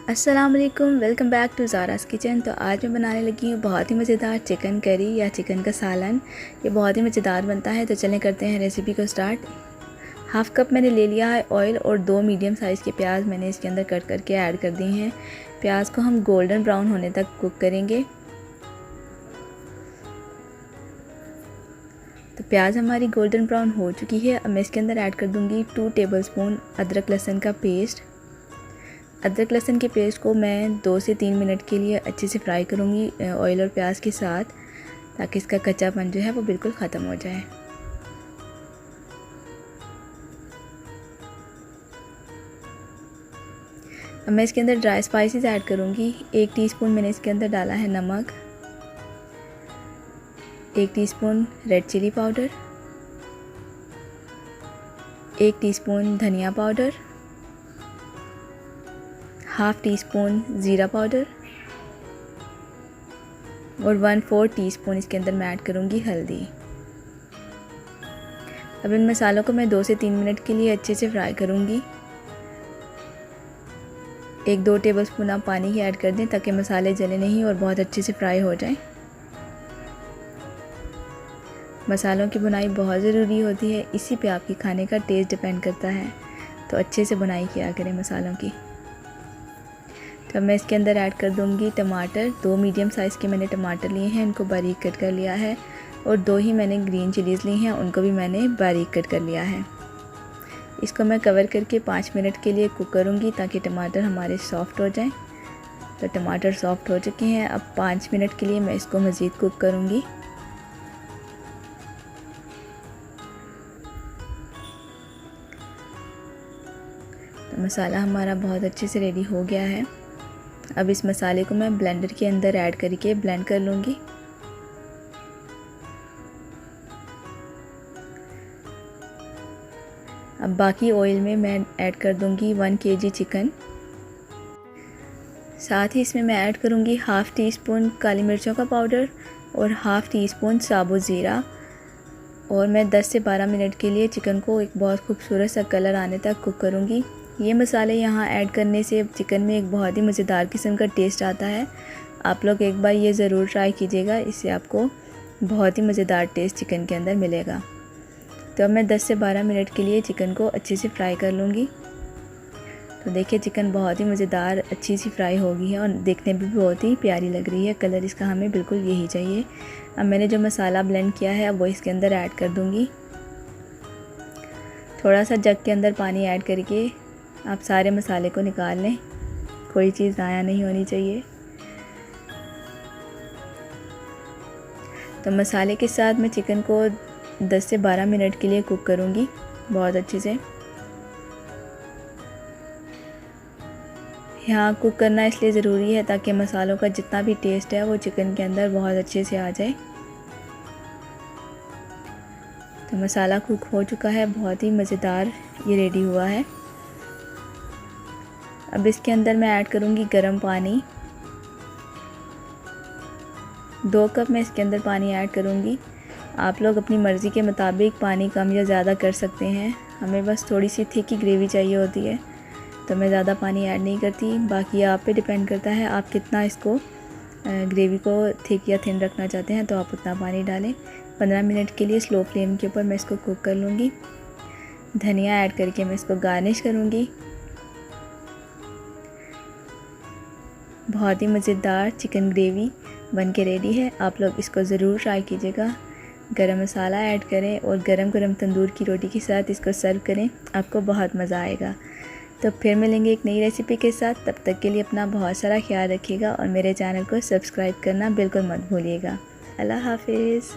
अस्सलाम वालेकुम, welcome back to ज़ारा's kitchen. तो आज मैं बनाने लगी हूँ बहुत ही मज़ेदार चिकन करी या चिकन का सालन। ये बहुत ही मज़ेदार बनता है। तो चलें करते हैं रेसिपी को स्टार्ट। हाफ़ कप मैंने ले लिया है ऑयल और 2 मीडियम साइज़ के प्याज मैंने इसके अंदर कट करके ऐड कर दिए हैं। प्याज को हम गोल्डन ब्राउन होने तक कुक करेंगे। तो प्याज हमारी गोल्डन ब्राउन हो चुकी है। अब मैं इसके अंदर ऐड कर दूँगी 2 टेबलस्पून अदरक लहसुन का पेस्ट। अदरक लहसुन के पेस्ट को मैं 2 से 3 मिनट के लिए अच्छे से फ्राई करूँगी ऑयल और प्याज के साथ, ताकि इसका कच्चापन जो है वो बिल्कुल ख़त्म हो जाए। अब मैं इसके अंदर ड्राई स्पाइसेस ऐड करूँगी। 1 टीस्पून मैंने इसके अंदर डाला है नमक, 1 teaspoon red chilli powder, 1 teaspoon धनिया पाउडर, हाफ़ टी स्पून ज़ीरा पाउडर और 1/4 टीस्पून इसके अंदर मैं ऐड करूँगी हल्दी। अब इन मसालों को मैं 2 से 3 मिनट के लिए अच्छे से फ्राई करूँगी। 1-2 टेबलस्पून आप पानी की ऐड कर दें ताकि मसाले जले नहीं और बहुत अच्छे से फ्राई हो जाएं। मसालों की बुनाई बहुत ज़रूरी होती है, इसी पे आपके खाने का टेस्ट डिपेंड करता है। तो अच्छे से बुनाई किया करें मसालों की। तो मैं इसके अंदर ऐड कर दूंगी टमाटर। 2 मीडियम साइज़ के मैंने टमाटर लिए हैं, इनको बारीक कट कर लिया है। और 2 ही मैंने ग्रीन चिलीज़ ली हैं, उनको भी मैंने बारीक कट कर लिया है। इसको मैं कवर करके 5 मिनट के लिए कुक करूंगी ताकि टमाटर हमारे सॉफ़्ट हो जाएं। तो टमाटर सॉफ़्ट हो चुके हैं। अब 5 मिनट के लिए मैं इसको मज़ीद कुक करूंगी। तो मसाला हमारा बहुत अच्छे से रेडी हो गया है। अब इस मसाले को मैं ब्लेंडर के अंदर ऐड करके ब्लेंड कर लूँगी। अब बाकी ऑयल में मैं ऐड कर दूँगी 1 kg चिकन। साथ ही इसमें मैं ऐड करूँगी हाफ़ टी स्पून काली मिर्चों का पाउडर और हाफ़ टी स्पून साबुत ज़ीरा। और मैं 10 से 12 मिनट के लिए चिकन को एक बहुत खूबसूरत सा कलर आने तक कुक करूँगी। ये मसाले यहाँ ऐड करने से चिकन में एक बहुत ही मज़ेदार किस्म का टेस्ट आता है। आप लोग एक बार ये ज़रूर ट्राई कीजिएगा, इससे आपको बहुत ही मज़ेदार टेस्ट चिकन के अंदर मिलेगा। तो अब मैं 10 से 12 मिनट के लिए चिकन को अच्छे से फ्राई कर लूँगी। तो देखिए चिकन बहुत ही मज़ेदार अच्छी सी फ्राई हो गई है और देखने में भी बहुत ही प्यारी लग रही है। कलर इसका हमें बिल्कुल यही चाहिए। अब मैंने जो मसाला ब्लेंड किया है अब वो इसके अंदर ऐड कर दूँगी। थोड़ा सा जग के अंदर पानी ऐड करके आप सारे मसाले को निकाल लें, कोई चीज़ ज़ाया नहीं होनी चाहिए। तो मसाले के साथ मैं चिकन को 10 से 12 मिनट के लिए कुक करूँगी बहुत अच्छे से। यहाँ कुक करना इसलिए ज़रूरी है ताकि मसालों का जितना भी टेस्ट है वो चिकन के अंदर बहुत अच्छे से आ जाए। तो मसाला कुक हो चुका है, बहुत ही मज़ेदार ये रेडी हुआ है। अब इसके अंदर मैं ऐड करूँगी गर्म पानी। 2 कप मैं इसके अंदर पानी ऐड करूँगी। आप लोग अपनी मर्ज़ी के मुताबिक पानी कम या ज़्यादा कर सकते हैं। हमें बस थोड़ी सी थिक ही ग्रेवी चाहिए होती है, तो मैं ज़्यादा पानी ऐड नहीं करती। बाकी आप पे डिपेंड करता है आप कितना इसको ग्रेवी को थिक या थिन रखना चाहते हैं, तो आप उतना पानी डालें। 15 मिनट के लिए स्लो फ्लेम के ऊपर मैं इसको कुक कर लूँगी। धनिया ऐड करके मैं इसको गार्निश करूँगी। बहुत ही मज़ेदार चिकन ग्रेवी बन के रेडी है। आप लोग इसको ज़रूर ट्राई कीजिएगा। गरम मसाला ऐड करें और गरम गरम तंदूर की रोटी के साथ इसको सर्व करें, आपको बहुत मज़ा आएगा। तो फिर मिलेंगे एक नई रेसिपी के साथ। तब तक के लिए अपना बहुत सारा ख्याल रखिएगा और मेरे चैनल को सब्सक्राइब करना बिल्कुल मत भूलिएगा। अल्लाह हाफिज़।